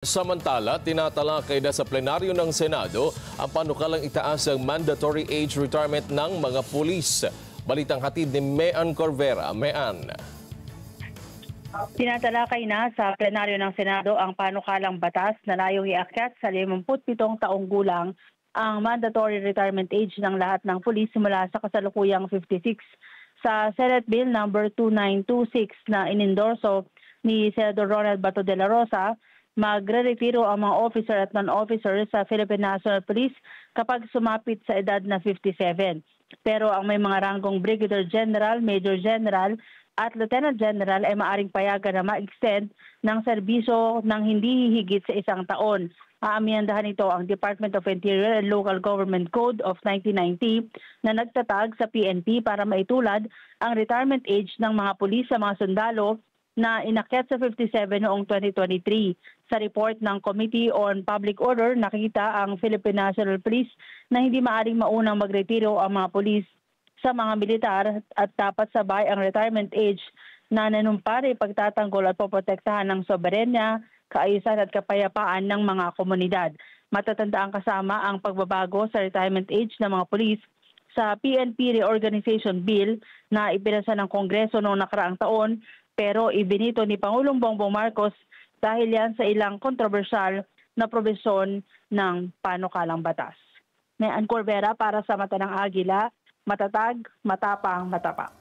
Samantala, tinatalakay na sa plenaryo ng Senado ang panukalang itaas ang mandatory age retirement ng mga pulis. Balitang hatid ni Mean Corvera. Mean. Tinatalakay na sa plenaryo ng Senado ang panukalang batas na layong iakyat sa 57 taong gulang ang mandatory retirement age ng lahat ng pulis simula sa kasalukuyang 56. Sa Senate Bill number 2926 na inendorso ni Senador Ronald Bato de la Rosa, magre-retiro ang mga officer at non-officer sa Philippine National Police kapag sumapit sa edad na 57. Pero ang may mga ranggong Brigadier General, Major General at Lieutenant General ay maaring payagan na ma-extend ng serbisyo ng hindi higit sa isang taon. Aamyandahan ito ang Department of Interior and Local Government Code of 1990 na nagtatag sa PNP para maitulad ang retirement age ng mga pulis sa mga sundalo na inakyat sa 57 noong 2023. Sa report ng Committee on Public Order, nakita ang Philippine National Police na hindi maaring maunang magretiro ang mga pulis sa mga militar at dapat sabay ang retirement age na nanumpari pagtatanggol at poprotektahan ng soberenya, kaayusan at kapayapaan ng mga komunidad. Matatandaan kasama ang pagbabago sa retirement age ng mga pulis sa PNP Reorganization Bill na ipinasa ng Kongreso noong nakaraang taon, pero ibinito ni Pangulong Bongbong Marcos dahil yan sa ilang kontrobersyal na probisyon ng panukalang batas. Mean Corvera para sa Mata ng Agila, matatag, matapang, matapak.